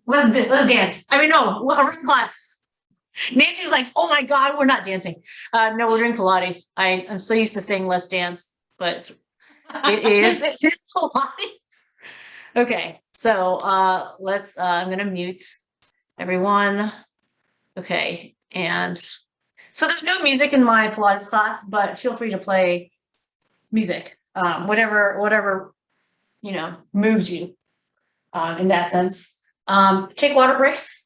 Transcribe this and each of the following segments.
Let's dance. I mean, no, we're in class. Nancy's like, oh my God, we're not dancing. No, we're doing Pilates. I'm so used to saying let's dance, but it is Pilates. Okay, so let's I'm gonna mute everyone. Okay, and so there's no music in my Pilates class, but feel free to play music, whatever moves you in that sense. Take water breaks.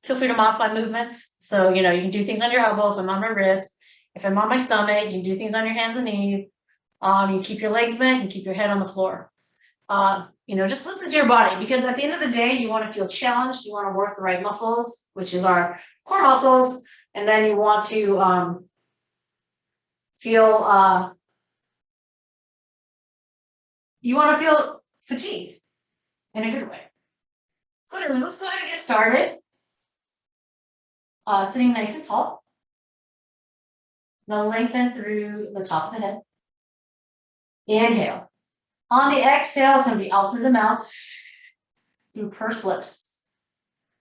Feel free to modify movements. So you can do things on your elbow. If I'm on my wrist, if I'm on my stomach, you can do things on your hands and knees. You keep your legs bent, you keep your head on the floor. Just listen to your body, because at the end of the day, you want to feel challenged. You want to work the right muscles, which is our core muscles, and then you want to feel fatigued in a good way. So anyways, let's go ahead and get started. Sitting nice and tall. Now lengthen through the top of the head. Inhale. On the exhale, it's going to be out through the mouth, through pursed lips.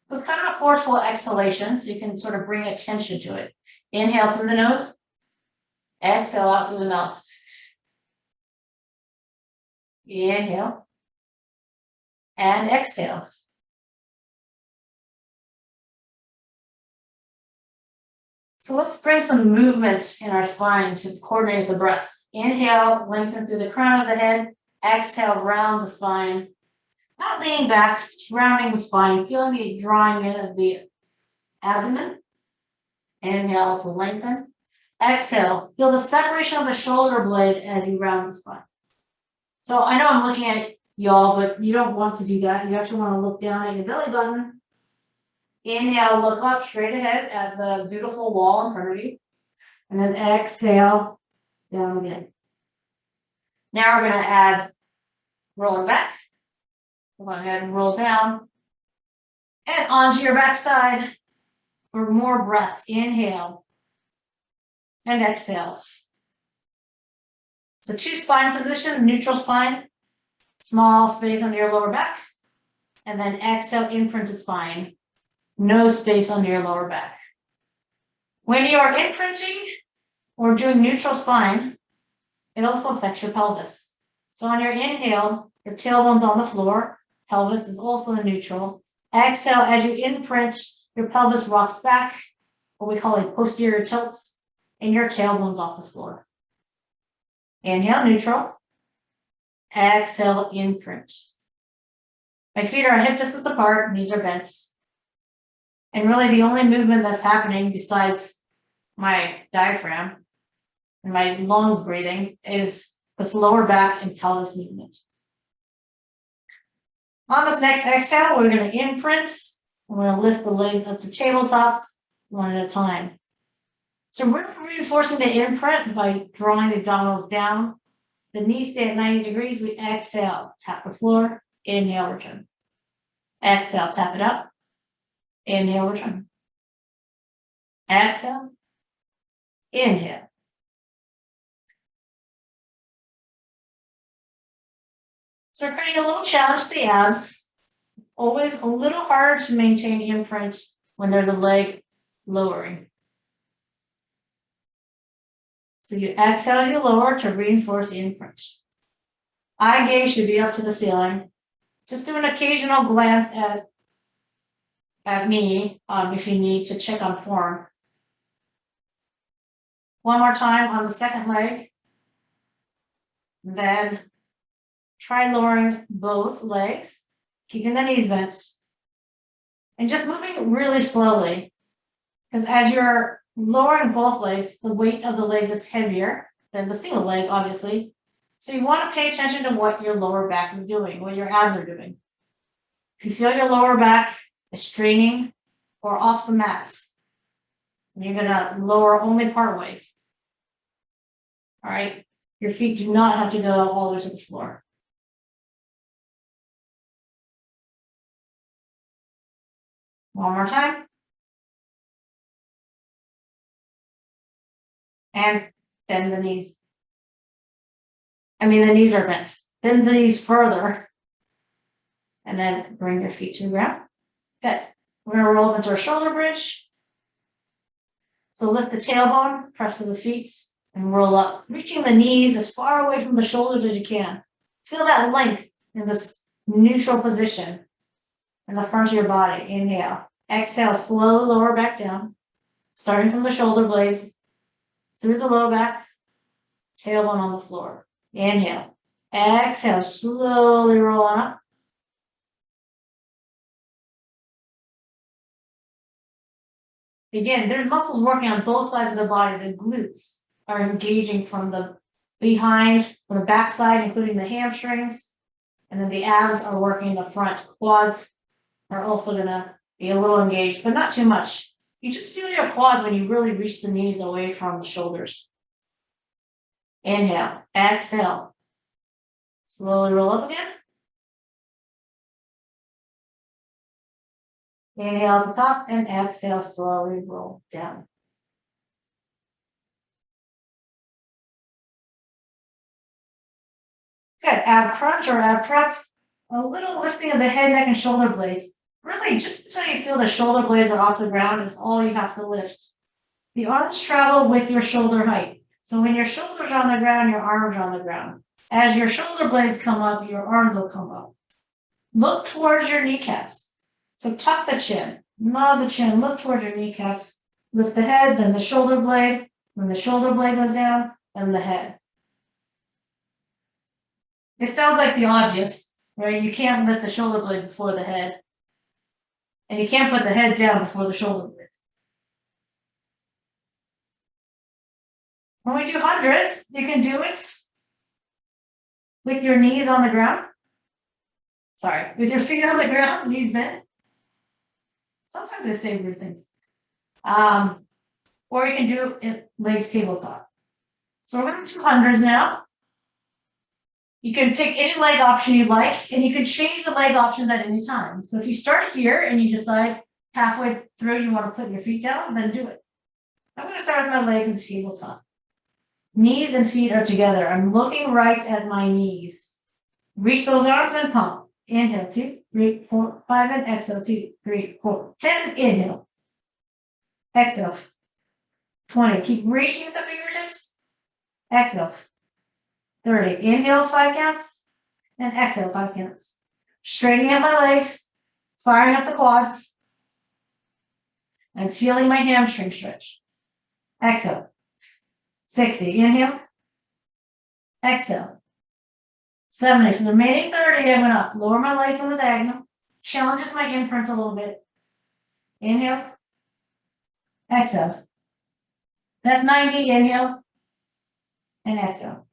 So it's kind of a forceful exhalation, so you can sort of bring attention to it. Inhale through the nose. Exhale out through the mouth. Inhale. And exhale. So let's bring some movement in our spine to coordinate the breath. Inhale, lengthen through the crown of the head. Exhale, round the spine. Not leaning back, rounding the spine, feeling the drawing in of the abdomen. Inhale to lengthen. Exhale, feel the separation of the shoulder blade as you round the spine. So I know I'm looking at y'all, but you don't want to do that. You actually want to look down at your belly button. Inhale, look up straight ahead at the beautiful wall in front of you. And then exhale, down again. Now we're going to add rolling back. Go ahead and roll down. And onto your backside for more breaths. Inhale. And exhale. So 2 spine positions, neutral spine, small space under your lower back, and then exhale, imprinted spine, no space under your lower back. When you are imprinting or doing neutral spine, it also affects your pelvis. So on your inhale, your tailbone's on the floor, pelvis is also in neutral. Exhale, as you imprint, your pelvis rocks back, what we call a posterior tilts, and your tailbone's off the floor. Inhale, neutral. Exhale, imprint. My feet are hip distance apart, knees are bent. And really the only movement that's happening besides my diaphragm and my lungs breathing is this lower back and pelvis movement. On this next exhale, we're going to imprint. We're going to lift the legs up to tabletop one at a time. So we're reinforcing the imprint by drawing the abdominals down. The knees stay at 90 degrees. We exhale, tap the floor, inhale, return. Exhale, tap it up, inhale, return. Exhale, inhale. So we're creating a little challenge to the abs. It's always a little harder to maintain imprint when there's a leg lowering. So you exhale, you lower to reinforce the imprint. Eye gaze should be up to the ceiling. Just do an occasional glance at me if you need to check on form. One more time on the second leg. Then try lowering both legs, keeping the knees bent, and just moving really slowly. Because as you're lowering both legs, the weight of the legs is heavier than the single leg, obviously. So you want to pay attention to what your lower back is doing, what your abs are doing. If you feel your lower back is straining or off the mats, you're going to lower only part ways. All right? Your feet do not have to go all the way to the floor. One more time. And bend the knees. The knees are bent. Bend the knees further. And then bring your feet to the ground. Good. We're going to roll into our shoulder bridge. So lift the tailbone, press to the feet, and roll up, reaching the knees as far away from the shoulders as you can. Feel that length in this neutral position in the front of your body. Inhale. Exhale, slowly lower back down, starting from the shoulder blades, through the low back, tailbone on the floor. Inhale. Exhale, slowly roll on up. Again, there's muscles working on both sides of the body. The glutes are engaging from the behind, from the backside, including the hamstrings. And then the abs are working the front. Quads are also going to be a little engaged, but not too much. You just feel your quads when you really reach the knees away from the shoulders. Inhale, exhale. Slowly roll up again. Inhale at the top and exhale, slowly roll down. Good. Ab crunch or ab prep. A little lifting of the head, neck, and shoulder blades. Really, just until you feel the shoulder blades are off the ground is all you have to lift. The arms travel with your shoulder height. So when your shoulders are on the ground, your arms are on the ground. As your shoulder blades come up, your arms will come up. Look towards your kneecaps. So tuck the chin, nod the chin, look towards your kneecaps. Lift the head, then the shoulder blade. When the shoulder blade goes down, then the head. It sounds like the obvious, right? You can't lift the shoulder blades before the head. And you can't put the head down before the shoulder blades. When we do hundreds, you can do it with your knees on the ground. Sorry, with your feet on the ground, knees bent. Sometimes I say weird things. Or you can do it legs tabletop. So we're going to do hundreds now. You can pick any leg option you like, and you can change the leg options at any time. So if you start here and you decide halfway through you want to put your feet down, then do it. I'm going to start with my legs and tabletop. Knees and feet are together. I'm looking right at my knees. Reach those arms and pump. Inhale, 2, 3, 4, 5, and exhale, 2, 3, 4, 10. Inhale. Exhale. 20. Keep reaching with the fingertips. Exhale. 30. Inhale, 5 counts. And exhale, 5 counts. Straightening up my legs. Firing up the quads. I'm feeling my hamstring stretch. Exhale. 60. Inhale. Exhale. 70. For the remaining 30, I'm going to lower my legs on the diagonal. Challenges my inference a little bit. Inhale. Exhale. That's 90. Inhale. And exhale.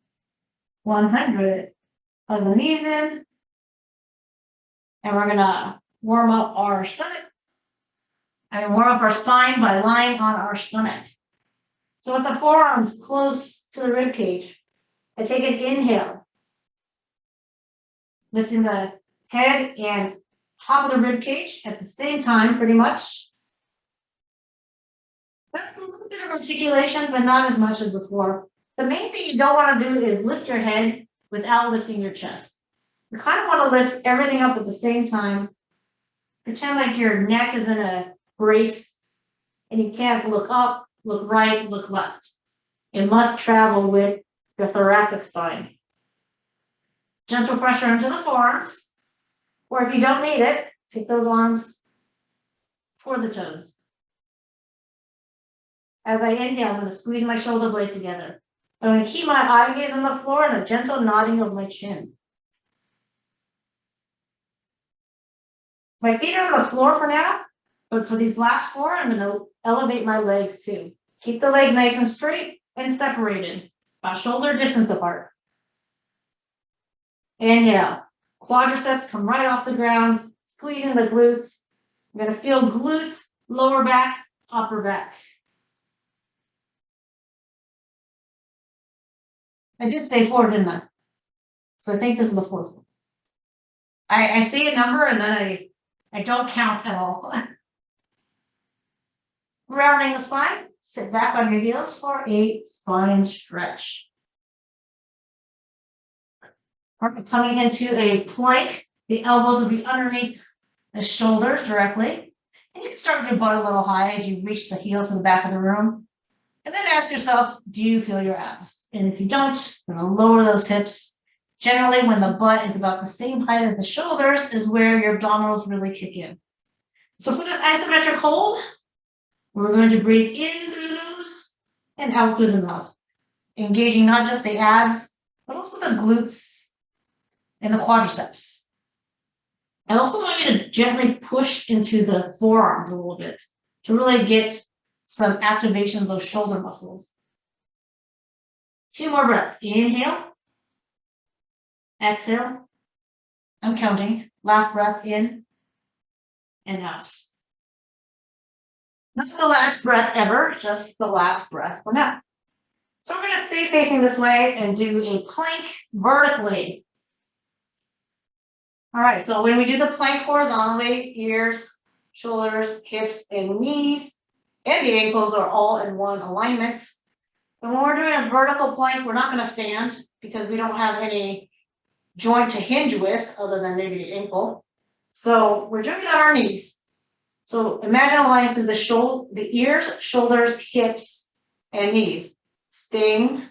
100. Hug the knees in. And we're going to warm up our stomach. And warm up our spine by lying on our stomach. So with the forearms close to the rib cage, I take an inhale. Lifting the head and top of the rib cage at the same time, pretty much. That's a little bit of articulation, but not as much as before. The main thing you don't want to do is lift your head without lifting your chest. You kind of want to lift everything up at the same time. Pretend like your neck is in a brace and you can't look up, look right, look left. It must travel with your thoracic spine. Gentle pressure into the forearms, or if you don't need it, take those arms toward the toes. As I inhale, I'm going to squeeze my shoulder blades together. I'm going to keep my eye gaze on the floor and a gentle nodding of my chin. My feet are on the floor for now, but for these last 4, I'm going to elevate my legs too. Keep the legs nice and straight and separated, about shoulder distance apart. Inhale. Quadriceps come right off the ground, squeezing the glutes. I'm going to feel glutes, lower back, upper back. I did say 4, didn't I? So I think this is the 4th one. I say a number and then I don't count at all. Rounding the spine, sit back on your heels for a spine stretch. We're coming into a plank. The elbows will be underneath the shoulders directly. And you can start with your butt a little high as you reach the heels in the back of the room. And then ask yourself, do you feel your abs? And if you don't, you're going to lower those hips. Generally, when the butt is about the same height as the shoulders is where your abdominals really kick in. So for this isometric hold, we're going to breathe in through the nose and out through the mouth, engaging not just the abs, but also the glutes and the quadriceps. I also want you to gently push into the forearms a little bit to really get some activation of those shoulder muscles. 2 more breaths. Inhale. Exhale. I'm counting. Last breath in and out. Not the last breath ever, just the last breath for now. So we're going to stay facing this way and do a plank vertically. All right, so when we do the plank horizontally, ears, shoulders, hips, and knees, and the ankles are all in one alignment. And when we're doing a vertical plank, we're not going to stand because we don't have any joint to hinge with other than maybe the ankle. So we're doing it on our knees. So imagine a line through the ears, shoulders, hips, and knees, staying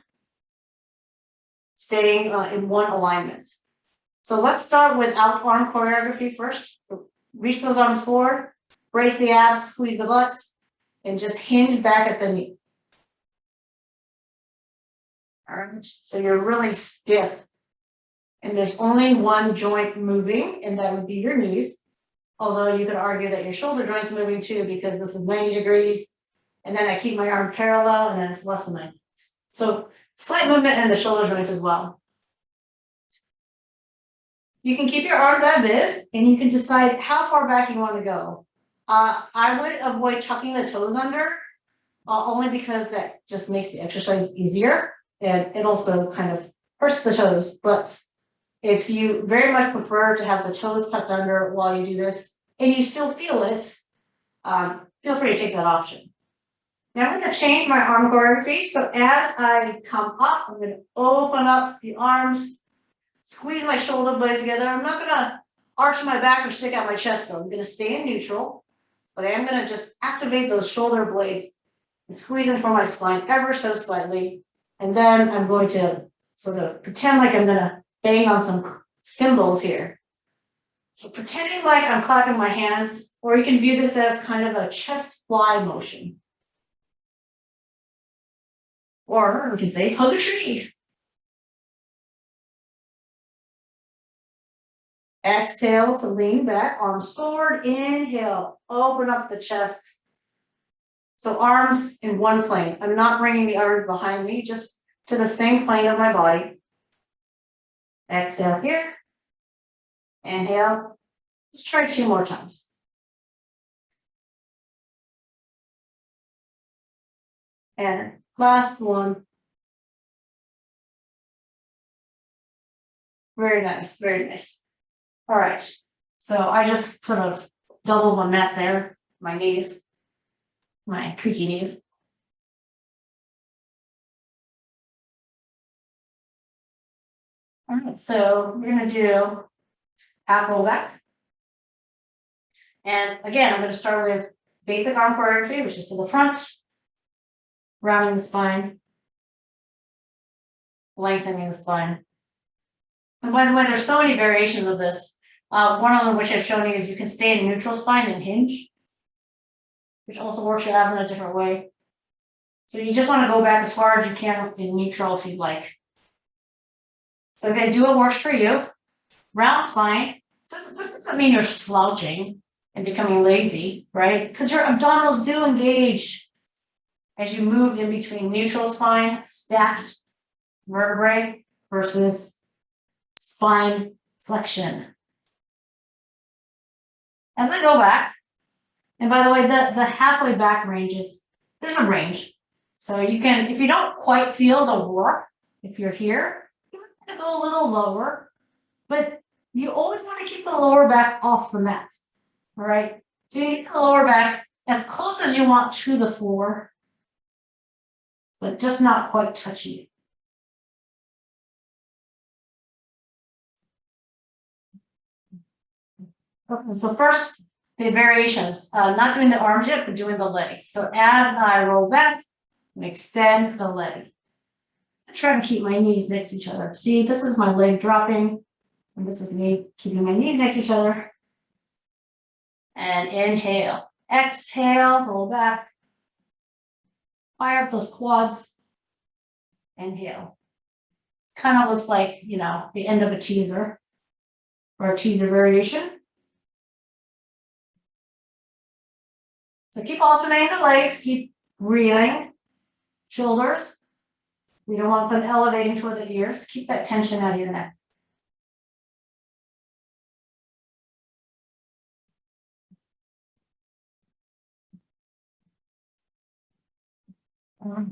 in one alignment. So let's start with out arm choreography first. So reach those arms forward, brace the abs, squeeze the butt, and just hinge back at the knee. All right, so you're really stiff. And there's only one joint moving, and that would be your knees. Although you could argue that your shoulder joint's moving too, because this is 90 degrees. And then I keep my arm parallel, and then it's less than 90 degrees. So slight movement in the shoulder joints as well. You can keep your arms as is, and you can decide how far back you want to go. I would avoid tucking the toes under, only because that just makes the exercise easier. And it also kind of hurts the toes. But if you very much prefer to have the toes tucked under while you do this, and you still feel it, feel free to take that option. Now I'm going to change my arm choreography. So as I come up, I'm going to open up the arms, squeeze my shoulder blades together. I'm not going to arch my back or stick out my chest though. I'm going to stay in neutral, but I am going to just activate those shoulder blades and squeeze in from my spine ever so slightly. And then I'm going to sort of pretend like I'm going to bang on some cymbals here. So pretending like I'm clapping my hands, or you can view this as kind of a chest fly motion. Or we can say hug a tree. Exhale to lean back, arms forward, inhale, open up the chest. So arms in one plane. I'm not bringing the arms behind me, just to the same plane of my body. Exhale here. Inhale. Let's try 2 more times. And last one. Very nice, very nice. All right. So I just sort of doubled my mat there, my knees, my creaky knees. All right, so we're going to do half roll back. And again, I'm going to start with basic arm choreography, which is to the front, rounding the spine, lengthening the spine. And by the way, there's so many variations of this. One of them which I've shown you is you can stay in neutral spine and hinge, which also works your abs in a different way. So you just want to go back as far as you can in neutral if you'd like. So again, do what works for you. Round spine. This doesn't mean you're slouching and becoming lazy, right? Because your abdominals do engage as you move in between neutral spine, stacked vertebrae versus spine flexion. As I go back, and by the way, the halfway back range is, there's a range. So you can, if you don't quite feel the work, if you're here, you want to go a little lower, but you always want to keep the lower back off the mat. All right. So you get the lower back as close as you want to the floor, but just not quite touchy. Okay, so first, the variations, not doing the arms yet, but doing the legs. So as I roll back and extend the leg, I try to keep my knees next to each other. See, this is my leg dropping, and this is me keeping my knees next to each other. And inhale, exhale, roll back, fire up those quads, inhale. Kind of looks like, you know, the end of a teaser or a teaser variation. So keep alternating the legs, keep breathing, shoulders. We don't want them elevating toward the ears. Keep that tension out of your neck.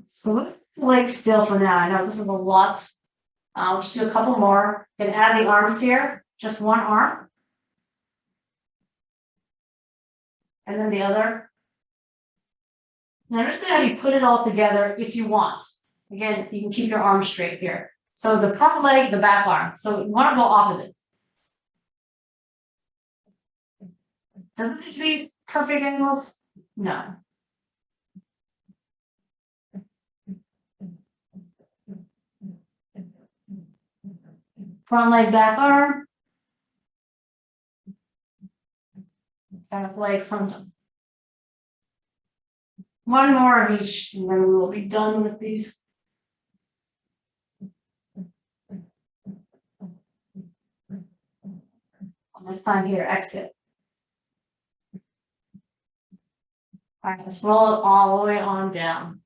So let's do legs still for now. I know this is a lot. We'll just do a couple more. Gonna add the arms here, just one arm. And then the other. Now just gonna have you put it all together if you want. Again, you can keep your arms straight here. So the front leg, the back arm. So you want to go opposites. Doesn't need to be perfect angles. No. Front leg, back arm. Back leg, front arm. One more of each, and then we will be done with these. This time here, exit. All right, let's roll it all the way on down.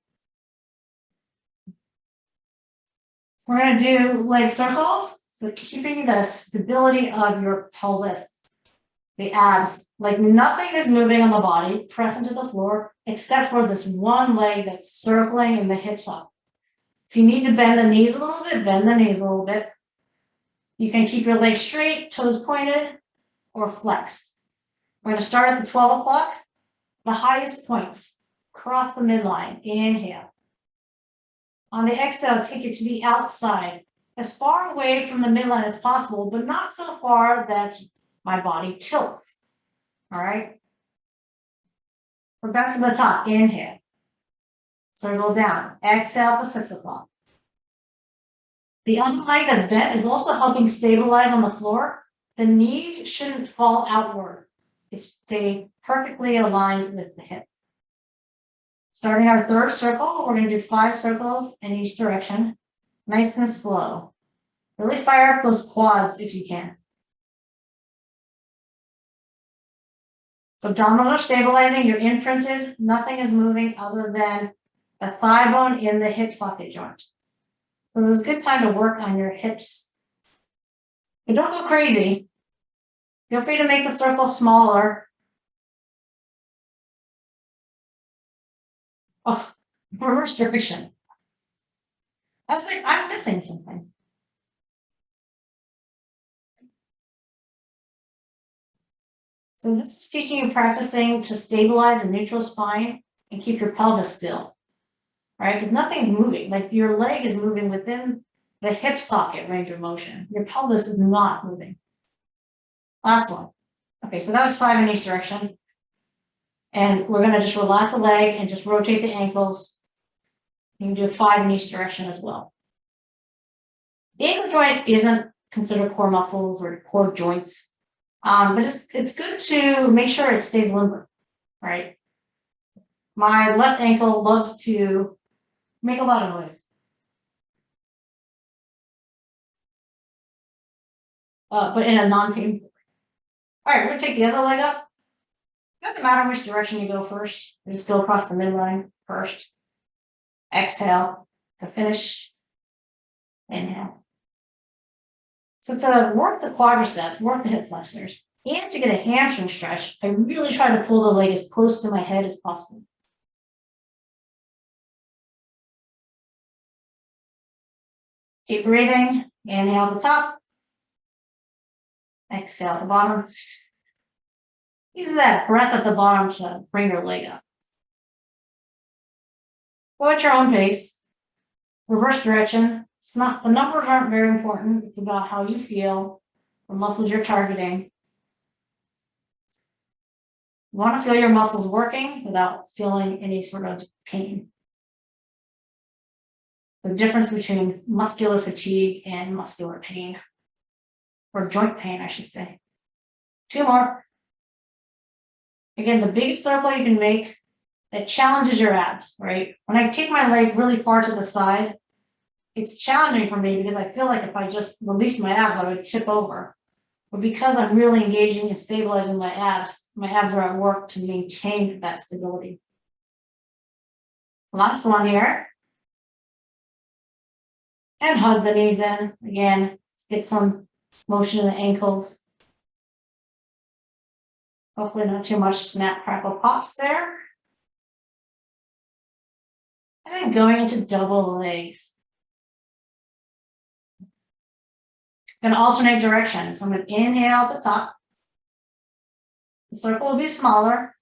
We're going to do leg circles. So keeping the stability of your pelvis, the abs, like nothing is moving on the body, press into the floor, except for this one leg that's circling in the hip socket. If you need to bend the knees a little bit, bend the knees a little bit. You can keep your legs straight, toes pointed, or flexed. We're going to start at the 12 o'clock, the highest points, cross the midline, inhale. On the exhale, take it to the outside, as far away from the midline as possible, but not so far that my body tilts. All right. We're back to the top, inhale. Circle down, exhale at the 6 o'clock. The other leg that's bent is also helping stabilize on the floor. The knee shouldn't fall outward. It stay perfectly aligned with the hip. Starting our third circle, we're going to do 5 circles in each direction. Nice and slow. Really fire up those quads if you can. So abdominals are stabilizing, you're imprinted, nothing is moving other than the thigh bone in the hip socket joint. So this is a good time to work on your hips. But don't go crazy. Feel free to make the circle smaller. Oh, reverse direction. I was like, I'm missing something. So this is teaching you practicing to stabilize a neutral spine and keep your pelvis still, right? Because nothing's moving. Like your leg is moving within the hip socket range of motion. Your pelvis is not moving. Last one. Okay, so that was 5 in each direction. And we're going to just relax the leg and just rotate the ankles. You can do 5 in each direction as well. The ankle joint isn't considered core muscles or core joints, but it's good to make sure it stays limber, right? My left ankle loves to make a lot of noise. But in a non-painful way. All right, we're going to take the other leg up. It doesn't matter which direction you go first. You still cross the midline first. Exhale to finish. Inhale. So to work the quadriceps, work the hip flexors, and to get a hamstring stretch, I really try to pull the leg as close to my head as possible. Keep breathing. Inhale at the top. Exhale at the bottom. Use that breath at the bottom to bring your leg up. Go at your own pace. Reverse direction. It's not, the numbers aren't very important. It's about how you feel, the muscles you're targeting. You want to feel your muscles working without feeling any sort of pain. The difference between muscular fatigue and muscular pain, or joint pain, I should say. 2 more. Again, the biggest circle you can make that challenges your abs, right? When I take my leg really far to the side, it's challenging for me because I feel like if I just release my abs, I would tip over. But because I'm really engaging and stabilizing my abs are at work to maintain that stability. Last one here. And hug the knees in. Again, get some motion in the ankles. Hopefully not too much snap, crackle, pops there. And then going into double legs. Going to alternate directions. So I'm going to inhale at the top. The circle will be smaller.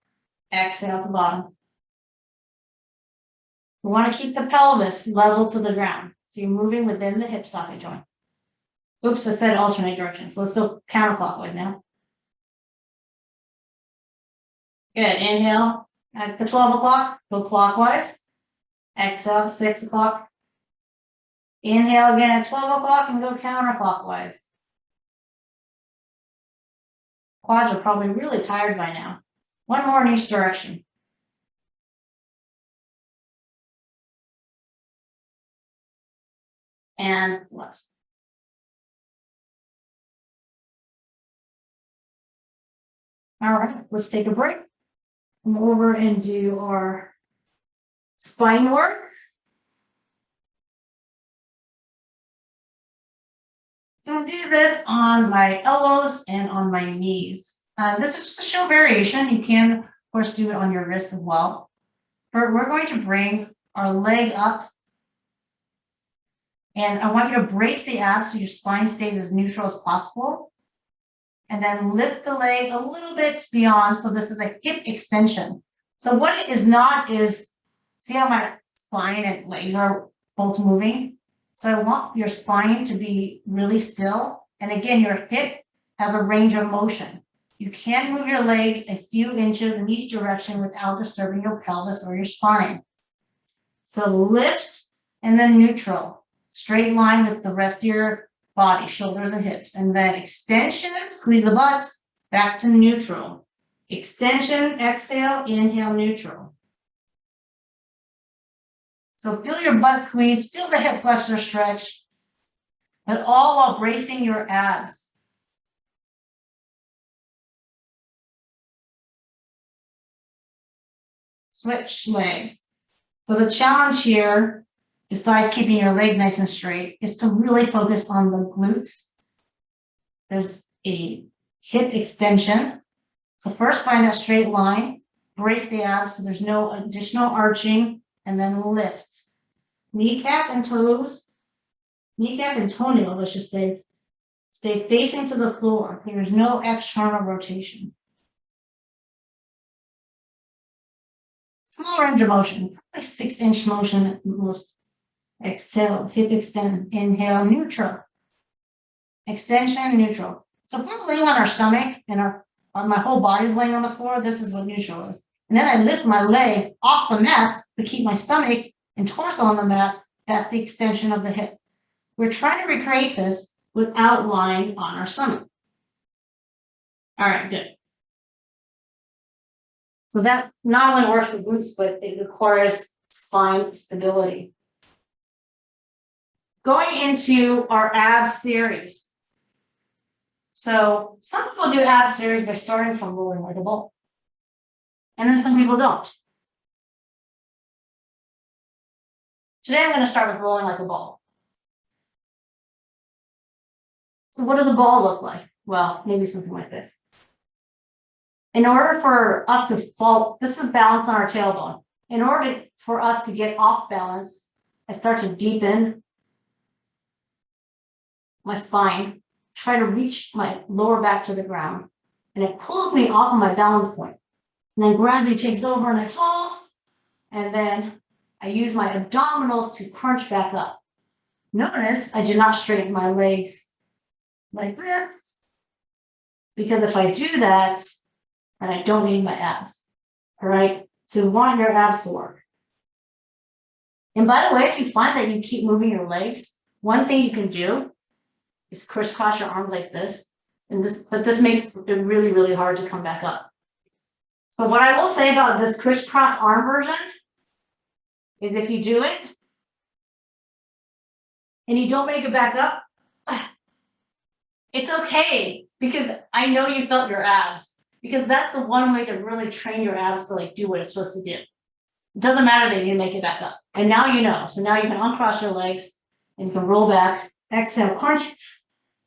Exhale at the bottom. We want to keep the pelvis level to the ground. So you're moving within the hip socket joint. Oops, I said alternate directions. Let's go counterclockwise now. Good. Inhale at the 12 o'clock. Go clockwise. Exhale, 6 o'clock. Inhale again at 12 o'clock and go counterclockwise. Quads are probably really tired by now. One more in each direction. And less. All right, let's take a break. Come over and do our spine work. So I'll do this on my elbows and on my knees. This is just to show variation. You can, of course, do it on your wrist as well. But we're going to bring our leg up. And I want you to brace the abs so your spine stays as neutral as possible. And then lift the leg a little bit beyond. So this is a hip extension. So what it is not is, see how my spine and leg are both moving? So I want your spine to be really still. And again, your hip has a range of motion. You can move your legs a few inches in each direction without disturbing your pelvis or your spine. So lift and then neutral. Straight line with the rest of your body, shoulders and hips. And then extension, squeeze the butts, back to neutral. Extension, exhale, inhale, neutral. So feel your butt squeeze, feel the hip flexor stretch, but all while bracing your abs. Switch legs. So the challenge here, besides keeping your leg nice and straight, is to really focus on the glutes. There's a hip extension. So first find that straight line, brace the abs so there's no additional arching, and then lift. Kneecap and toes, kneecap and toenail, let's just say, stay facing to the floor. There's no external rotation. Small range of motion, like 6-inch motion at most. Exhale, hip extend, inhale, neutral. Extension, neutral. So if we're laying on our stomach and my whole body's laying on the floor, this is what neutral is. And then I lift my leg off the mat to keep my stomach and torso on the mat. That's the extension of the hip. We're trying to recreate this without lying on our stomach. All right, good. So that not only works with glutes, but it requires spine stability. Going into our abs series. So some people do abs series by starting from rolling like a ball. And then some people don't. Today I'm going to start with rolling like a ball. So what does a ball look like? Well, maybe something like this. In order for us to fall, this is balance on our tailbone. In order for us to get off balance, I start to deepen my spine, try to reach my lower back to the ground, and it pulls me off of my balance point. And then gravity takes over and I fall, and then I use my abdominals to crunch back up. Notice I did not straighten my legs like this, because if I do that, and I don't need my abs. All right. So you want your abs to work. And by the way, if you find that you keep moving your legs, one thing you can do is crisscross your arms like this. But this makes it really, really hard to come back up. But what I will say about this crisscross arm version is if you do it and you don't make it back up, it's okay, because I know you felt your abs, because that's the one way to really train your abs to like do what it's supposed to do. It doesn't matter that you make it back up. And now you know. So now you can uncross your legs and you can roll back, exhale, crunch,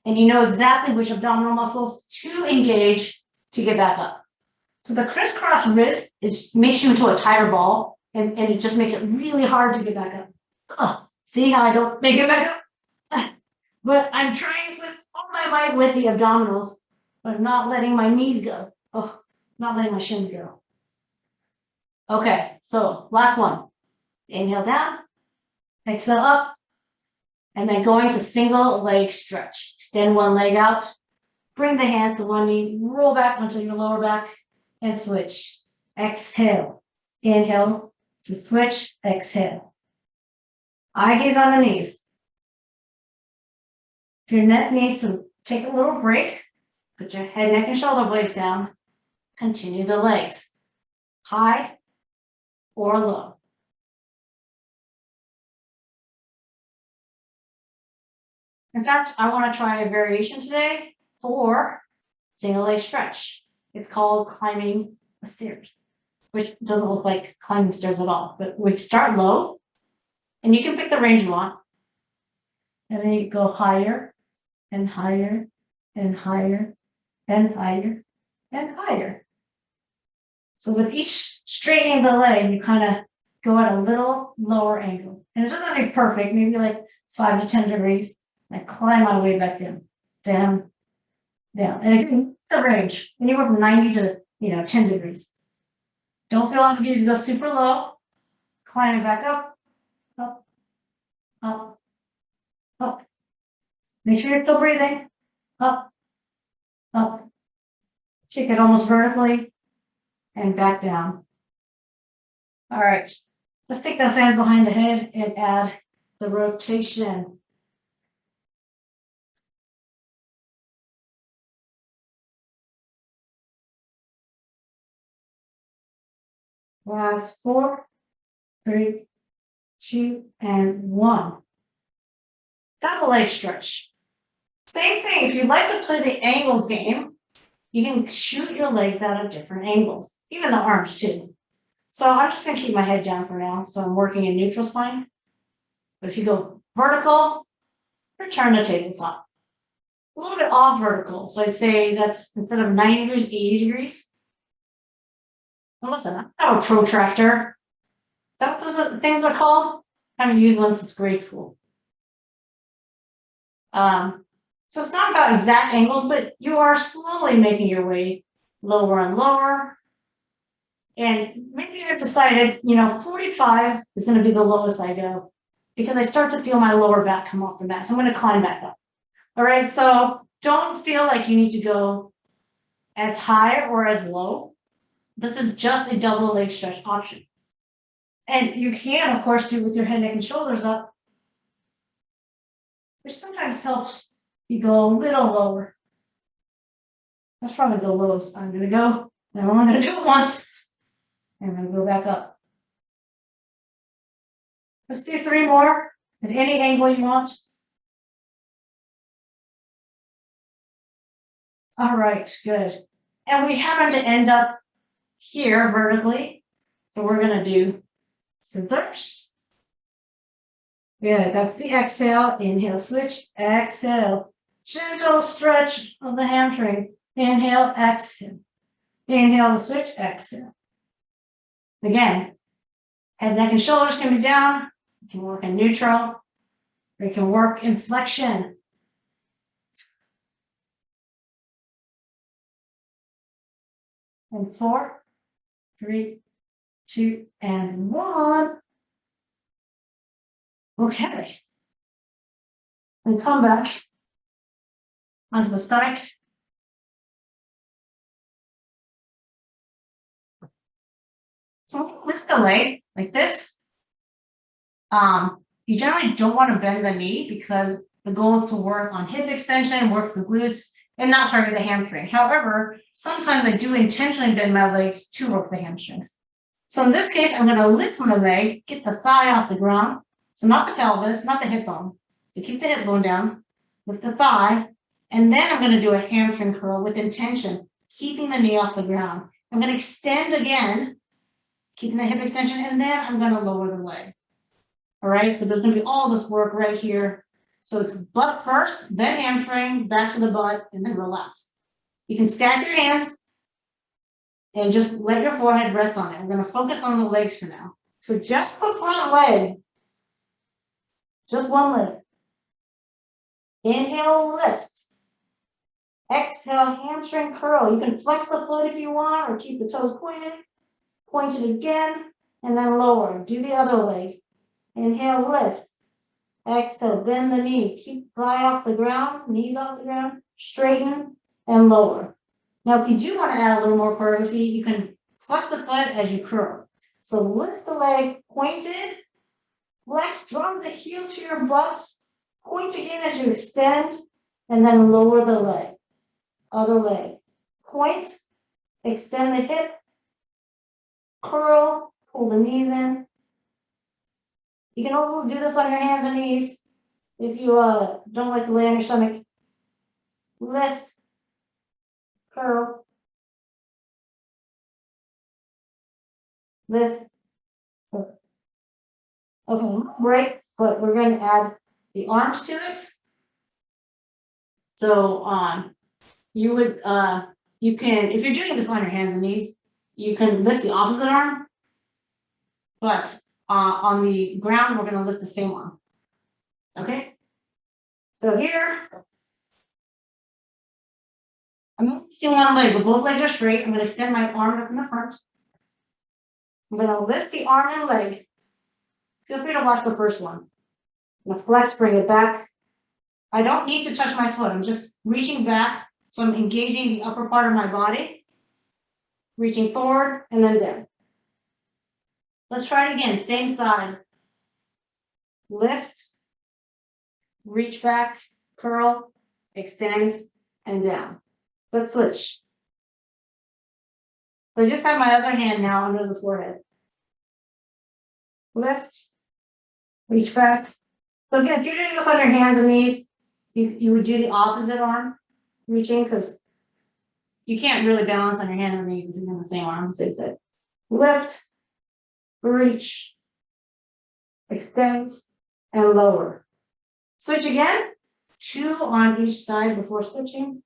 and you know exactly which abdominal muscles to engage to get back up. So the crisscross wrist makes you into a tighter ball, and it just makes it really hard to get back up. Oh, see how I don't make it back up? But I'm trying with all my might with the abdominals, but not letting my knees go. Oh, not letting my shins go. Okay, so last one. Inhale down, exhale up, and then going to single leg stretch. Extend one leg out, bring the hands to one knee, roll back onto your lower back, and switch. Exhale. Inhale to switch. Exhale. Eye gaze on the knees. If your neck needs to take a little break, put your head, neck, and shoulder blades down. Continue the legs. High or low. In fact, I want to try a variation today for single leg stretch. It's called climbing the stairs, which doesn't look like climbing stairs at all, but we start low, and you can pick the range you want. And then you go higher and higher and higher and higher and higher. So with each straightening of the leg, you kind of go at a little lower angle. And it doesn't have to be perfect, maybe like 5 to 10 degrees. I climb my way back down, down, down. And again, the range, anywhere from 90 to 10 degrees. Don't feel obligated to go super low. Climb it back up, up, up, up. Make sure you're still breathing. Up, up. Take it almost vertically and back down. All right. Let's take those hands behind the head and add the rotation. Last 4, 3, 2, and 1. Double leg stretch. Same thing. If you'd like to play the angles game, you can shoot your legs out at different angles, even the arms too. So I'm just going to keep my head down for now. So I'm working in neutral spine. But if you go vertical, return to tabletop. A little bit off vertical. So I'd say that's instead of 90 degrees, 80 degrees. And listen, I have a protractor. Is that what those things are called? I haven't used one since grade school. So it's not about exact angles, but you are slowly making your way lower and lower. And maybe you've decided, 45 is going to be the lowest I go, because I start to feel my lower back come off the mat. So I'm going to climb back up. All right. So don't feel like you need to go as high or as low. This is just a double leg stretch option. And you can, of course, do it with your head, neck, and shoulders up, which sometimes helps you go a little lower. That's probably the lowest I'm going to go. I'm only going to do it once. And I'm going to go back up. Let's do 3 more at any angle you want. All right, good. And we happen to end up here vertically. So we're going to do scissors. Good, that's the exhale. Inhale, switch, exhale. Gentle stretch of the hamstring. Inhale, exhale. Inhale, the switch, exhale. Again, head, neck, and shoulders can be down. You can work in neutral. Or you can work in flexion. And 4, 3, 2, and 1. Okay. And come back onto the stomach. So lift the leg like this. You generally don't want to bend the knee because the goal is to work on hip extension, work the glutes, and not target the hamstring. However, sometimes I do intentionally bend my legs to work the hamstrings. So in this case, I'm going to lift my leg, get the thigh off the ground. So not the pelvis, not the hip bone. So keep the hip bone down, lift the thigh, and then I'm going to do a hamstring curl with intention, keeping the knee off the ground. I'm going to extend again, keeping the hip extension, and then I'm going to lower the leg. All right, so there's going to be all this work right here. So it's butt first, then hamstring, back to the butt, and then relax. You can stack your hands and just let your forehead rest on it. We're going to focus on the legs for now. So just the front leg, just one leg. Inhale, lift. Exhale, hamstring curl. You can flex the foot if you want or keep the toes pointed. Point it again and then lower. Do the other leg. Inhale, lift. Exhale, bend the knee. Keep thigh off the ground, knees off the ground. Straighten and lower. Now, if you do want to add a little more choreography, you can flex the foot as you curl. So lift the leg pointed. Flex, drum the heel to your butt. Point again as you extend and then lower the leg. Other leg. Point, extend the hip, curl, pull the knees in. You can also do this on your hands and knees if you don't like to lay on your stomach. Lift, curl, lift. Okay, break, but we're going to add the arms to it. So you would you can, if you're doing this on your hands and knees, you can lift the opposite arm, but on the ground we're going to lift the same arm. Okay, so here I'm going to do one leg, but both legs are straight. I'm going to extend my arm that's in the front. I'm going to lift the arm and leg. Feel free to watch the first one. I'm going to flex, bring it back. I don't need to touch my foot. I'm just reaching back. So I'm engaging the upper part of my body, reaching forward and then down. Let's try it again. Same side. Lift, reach back, curl, extend, and down. Let's switch. So I just have my other hand now under the forehead. Lift, reach back. So again, if you're doing this on your hands and knees, you would do the opposite arm, reaching, because you can't really balance on your hands and knees using the same arm, as they said. Lift, reach, extend, and lower. Switch again, 2 on each side before switching.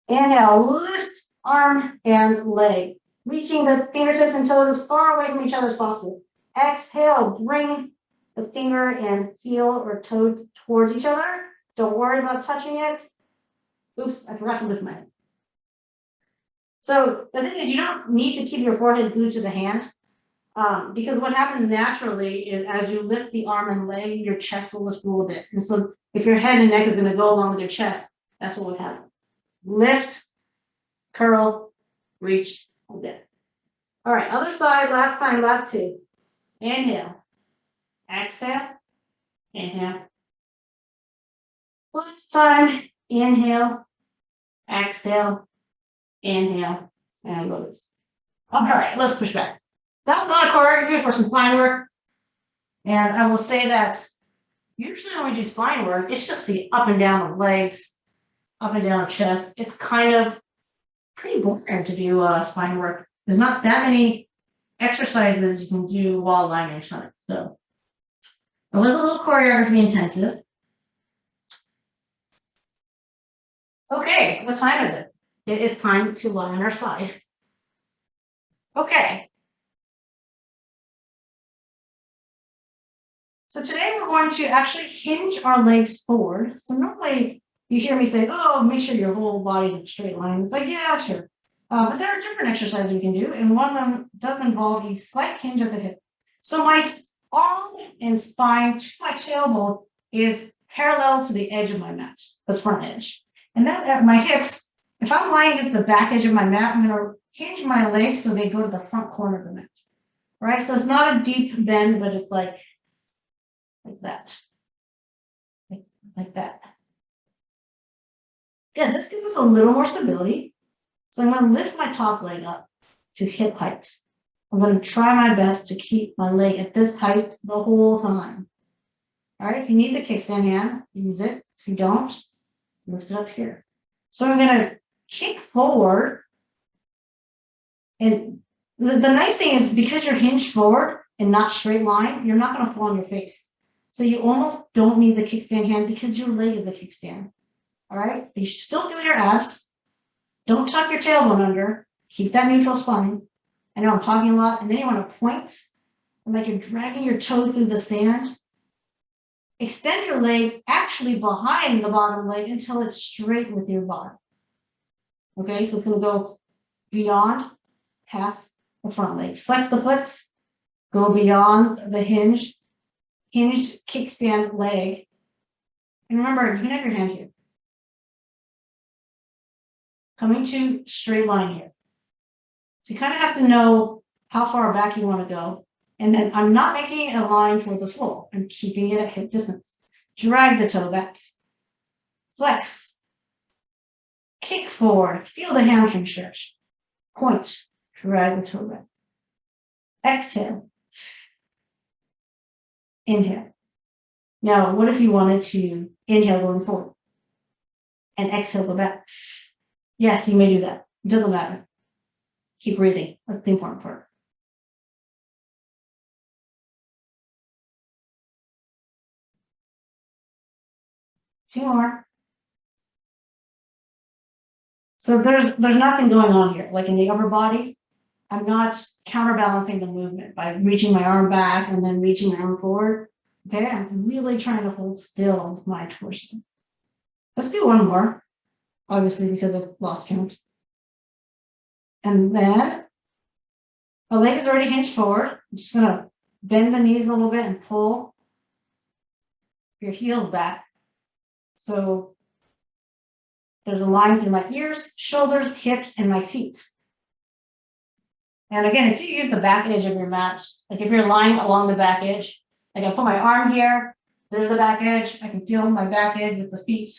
Inhale, lift, arm and leg, reaching the fingertips and toes as far away from each other as possible. Exhale, bring the finger and heel or toe towards each other. Don't worry about touching it. Oops, I forgot to lift my head. So the thing is, you don't need to keep your forehead glued to the hand, because what happens naturally is as you lift the arm and leg, your chest will lift a little bit. And so if your head and neck is going to go along with your chest, that's what would happen. Lift, curl, reach, and down. All right, other side, last time, last 2. Inhale, exhale, inhale. Last time, inhale, exhale, inhale, and release. All right, let's push back. That was not a choreography for some spine work. And I will say that usually when we do spine work, it's just the up and down of legs, up and down of chest. It's kind of pretty boring to do spine work. There's not that many exercises you can do while lying on your stomach. So it was a little choreography intensive. Okay, what time is it? It is time to lie on our side. Okay. So today we're going to actually hinge our legs forward. So normally you hear me say, oh, make sure your whole body's in a straight line. It's like, yeah, sure. But there are different exercises we can do, and one of them does involve a slight hinge at the hip. So my arm and spine to my tailbone is parallel to the edge of my mat, the front edge. And then at my hips, if I'm lying at the back edge of my mat, I'm going to hinge my legs so they go to the front corner of the mat. Right? So it's not a deep bend, but it's like that. Like that. Yeah, this gives us a little more stability. So I'm going to lift my top leg up to hip height. I'm going to try my best to keep my leg at this height the whole time. All right, if you need the kickstand hand, use it. If you don't, lift it up here. So I'm going to kick forward. And the nice thing is because you're hinged forward and not straight line, you're not going to fall on your face. So you almost don't need the kickstand hand because your leg is the kickstand. All right, you should still feel your abs. Don't tuck your tailbone under. Keep that neutral spine. I know I'm talking a lot. And then you want to point and like you're dragging your toe through the sand. Extend your leg actually behind the bottom leg until it's straight with your bottom. Okay, so it's going to go beyond, past the front leg. Flex the foot, go beyond the hinged kickstand leg. And remember, you can have your hand here. Coming to straight line here. So you kind of have to know how far back you want to go. And then I'm not making a line toward the floor. I'm keeping it at hip distance. Drag the toe back. Flex. Kick forward. Feel the hamstring stretch. Point. Drag the toe back. Exhale. Inhale. Now, what if you wanted to inhale going forward and exhale go back? Yes, you may do that. It doesn't matter. Keep breathing. That's the important part. Two more. So there's nothing going on here. Like in the upper body, I'm not counterbalancing the movement by reaching my arm back and then reaching my arm forward. Okay, I'm really trying to hold still with my torso. Let's do one more, obviously because I've lost count. And then my leg is already hinged forward. I'm just gonna bend the knees a little bit and pull your heels back. So there's a line through my ears, shoulders, hips, and my feet. And again, if you use the back edge of your mat, like if you're lying along the back edge, I can put my arm here, there's the back edge, I can feel my back edge with the feet.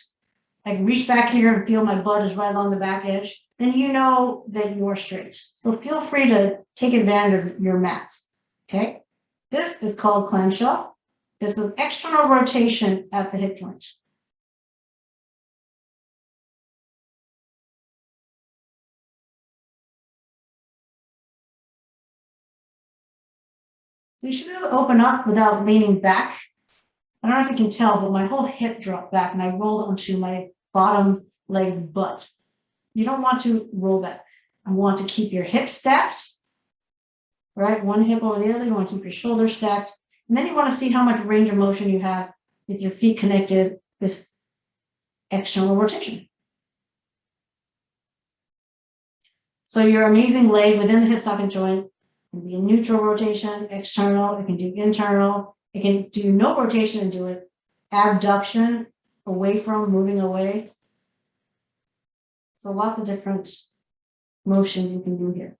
I can reach back here and feel my butt is right along the back edge. Then you know that you're straight. So feel free to take advantage of your mat. Okay? This is called clamshell. This is external rotation at the hip joint. So you should be able to open up without leaning back. I don't know if you can tell, but my whole hip dropped back and I rolled onto my bottom leg's butt. You don't want to roll back. I want to keep your hips stacked, right? One hip over the other. You want to keep your shoulders stacked. And then you want to see how much range of motion you have with your feet connected with external rotation. So your amazing leg within the hip socket joint can be a neutral rotation, external, it can do internal, it can do no rotation and do it abduction, away from, moving away. So lots of different motion you can do here.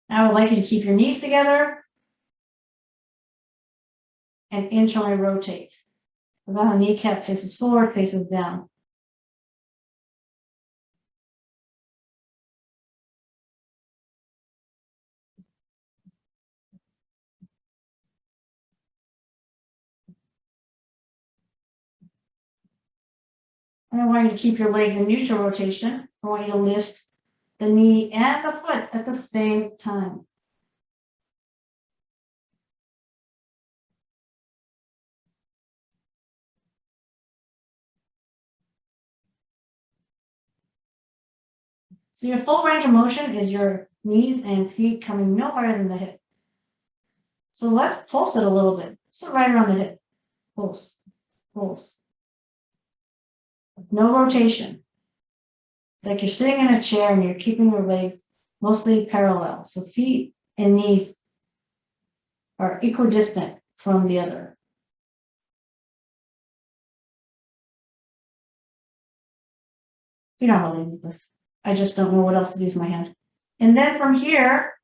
Now I would like you to keep your knees together and internally rotate. So now the kneecap faces forward, faces down. And I want you to keep your legs in neutral rotation. I want you to lift the knee and the foot at the same time. So your full range of motion is your knees and feet coming no higher than the hip. So let's pulse it a little bit. So right around the hip. Pulse, pulse. No rotation. It's like you're sitting in a chair and you're keeping your legs mostly parallel. So feet and knees are equidistant from the other. You know how they do this. I just don't know what else to do with my hand. And then from here,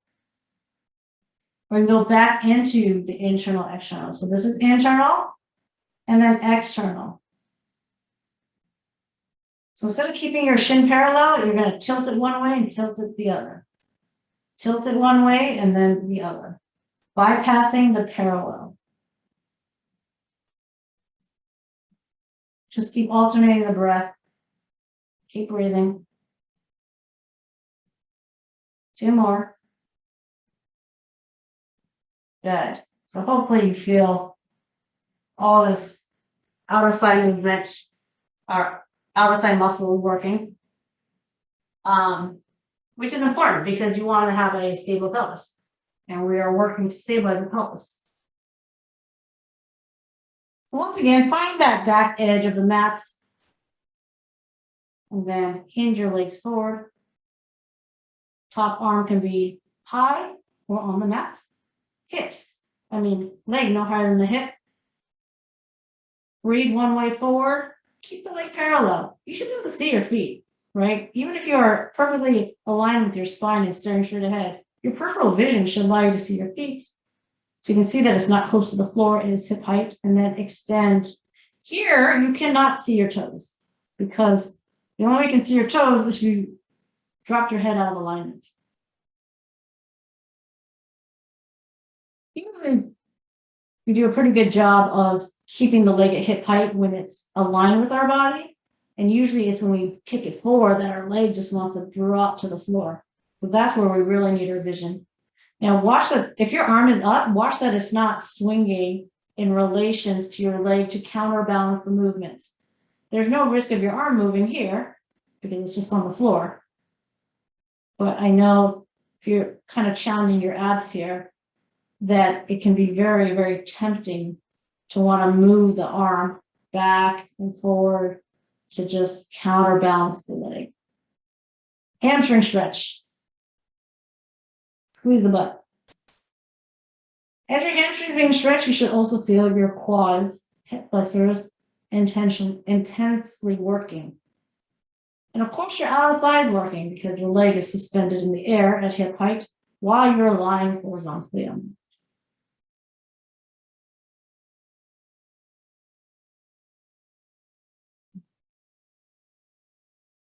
we're going to go back into the internal, external. So this is internal and then external. So instead of keeping your shin parallel, you're going to tilt it one way and tilt it the other. Tilt it one way and then the other, bypassing the parallel. Just keep alternating the breath. Keep breathing. 2 more. Good. So hopefully you feel all this outer thigh movement, our outer thigh muscle working, which is important because you want to have a stable pelvis. And we are working to stabilize the pelvis. So once again, find that back edge of the mats. And then hinge your legs forward. Top arm can be high or on the mats. Hips, leg no higher than the hip. Breathe one way forward. Keep the leg parallel. You should be able to see your feet, right? Even if you are perfectly aligned with your spine and staring straight ahead, your peripheral vision should allow you to see your feet. So you can see that it's not close to the floor, it is hip height, and then extend. Here, you cannot see your toes because the only way you can see your toes is if you drop your head out of alignment. Usually, you do a pretty good job of keeping the leg at hip height when it's aligned with our body. And usually it's when we kick it forward that our leg just wants to drop to the floor. But that's where we really need our vision. Now watch that, if your arm is up, watch that it's not swinging in relations to your leg to counterbalance the movements. There's no risk of your arm moving here because it's just on the floor. But I know if you're kind of challenging your abs here, that it can be very, very tempting to want to move the arm back and forward to just counterbalance the leg. Hamstring stretch. Squeeze the butt. As your hamstring being stretched, you should also feel your quads, hip flexors, intensely working. And of course, your outer thigh is working because your leg is suspended in the air at hip height while you're lying horizontally on.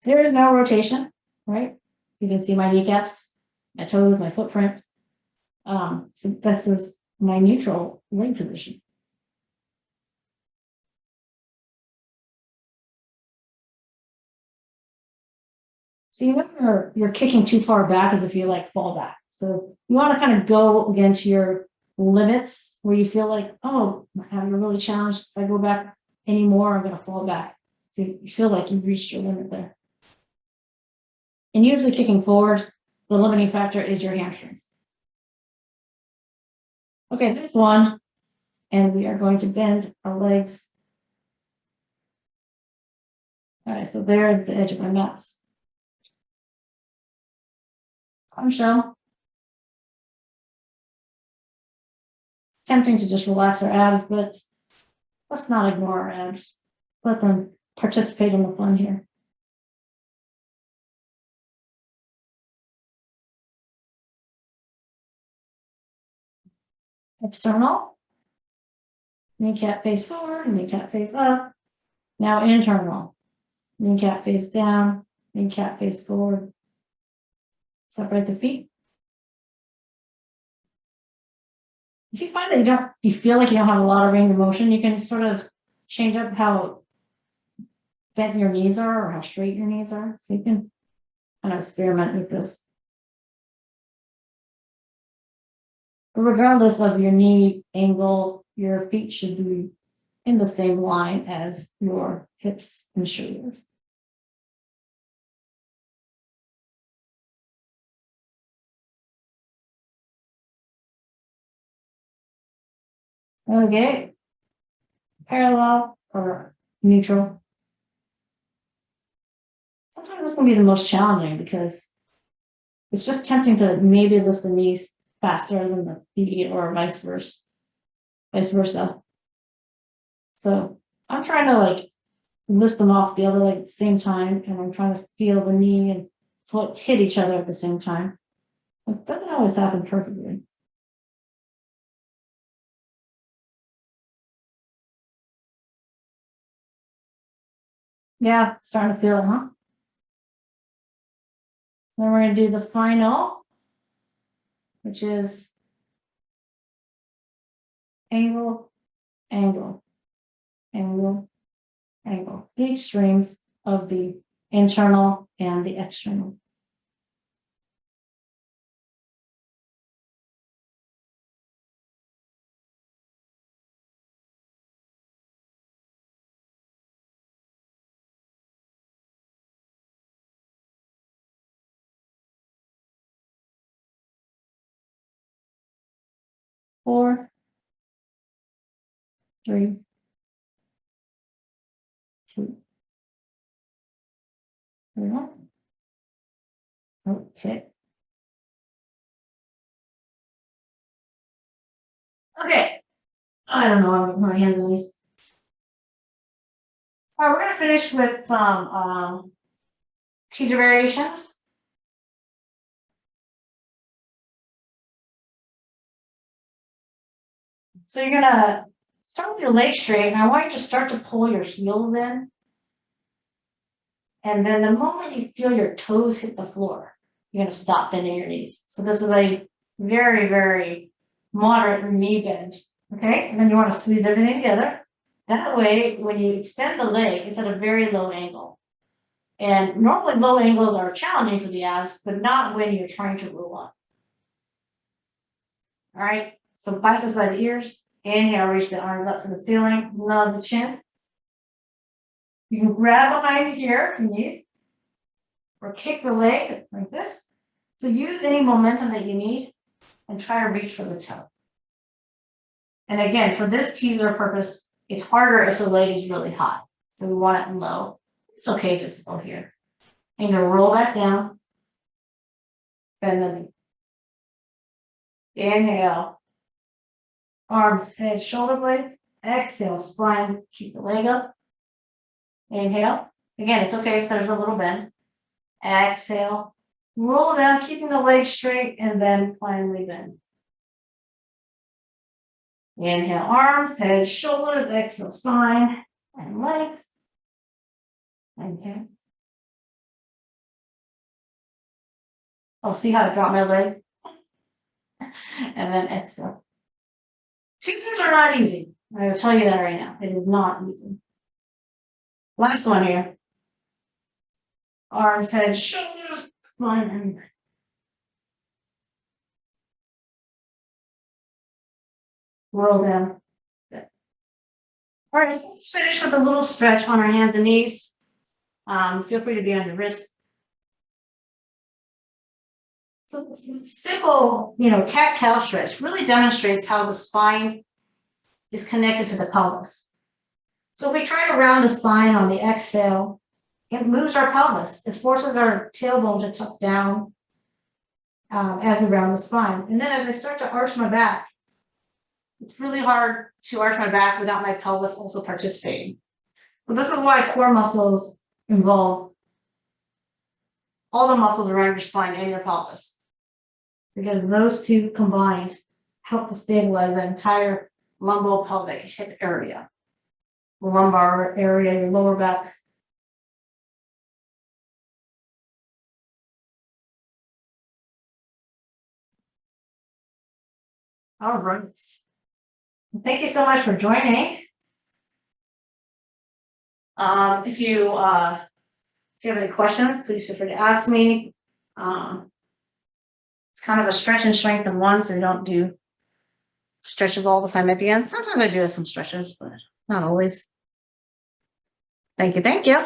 There is no rotation, right? You can see my kneecaps, my toes, my footprint. So this is my neutral leg position. So you know you're kicking too far back as if you fall back. So you want to kind of go against your limits where you feel like, oh, I'm really challenged. If I go back anymore, I'm going to fall back. So you feel like you've reached your limit there. And usually kicking forward, the limiting factor is your hamstrings. Okay, this one, and we are going to bend our legs. All right, so they're at the edge of my mats. Clamshell. Tempting to just relax our abs, but let's not ignore our abs. Let them participate in the fun here. External. Kneecap face forward, kneecap face up. Now internal. Kneecap face down, kneecap face forward. Separate the feet. If you find that you feel like you don't have a lot of range of motion, you can sort of change up how bent your knees are or how straight your knees are. So you can kind of experiment with this. But regardless of your knee angle, your feet should be in the same line as your hips and shoulders. Okay, parallel or neutral. Sometimes this can be the most challenging because it's just tempting to maybe lift the knees faster than the feet or vice versa. So I'm trying to lift them off the other leg at the same time, and I'm trying to feel the knee and foot hit each other at the same time. It doesn't always happen perfectly. Yeah, starting to feel it, huh? Then we're going to do the final, which is angle, angle, angle, angle. The extremes of the internal and the external. Four, three, two, one. Okay. Okay. I don't know how to handle these. All right, we're gonna finish with some teaser variations. So you're gonna start with your legs straight, and I want you to start to pull your heels in. And then the moment you feel your toes hit the floor, you're gonna stop bending your knees. So this is a very, very moderate knee bend. Okay, and then you want to squeeze everything together. That way, when you extend the leg, it's at a very low angle. And normally low angles are challenging for the abs, but not when you're trying to roll up. All right, so biceps by the ears. Inhale, reach the arms up to the ceiling, love the chin. You can grab behind here if you need, or kick the leg like this. So use any momentum that you need and try to reach for the toe. And again, for this teaser purpose, it's harder if the leg is really high. So we want it low. It's okay just go here. And you're gonna roll back down. Bend the knee. Inhale. Arms, head, shoulder blades. Exhale, spine, keep the leg up. Inhale. Again, it's okay if there's a little bend. Exhale. Roll down, keeping the legs straight, and then finally bend. Inhale, arms, head, shoulders, exhale, spine, and legs. Inhale. I'll see how to drop my leg. And then exhale. Teasers are not easy. I will tell you that right now. It is not easy. Last one here. Arms, head, shoulders, spine, and roll down. Good. All right, so let's finish with a little stretch on our hands and knees. Feel free to be on your wrist. So this simple, cat-cow stretch really demonstrates how the spine is connected to the pelvis. So if we try to round the spine on the exhale, it moves our pelvis. It forces our tailbone to tuck down as we round the spine. And then as I start to arch my back, it's really hard to arch my back without my pelvis also participating. But this is why core muscles involve all the muscles around your spine and your pelvis, because those two combined help to stabilize the entire lumbopelvic hip area, the lumbar area, your lower back. All right. Thank you so much for joining. If you have any questions, please feel free to ask me. It's kind of a stretch and strengthen one, so you don't do stretches all the time at the end. Sometimes I do some stretches, but not always. Thank you. Thank you.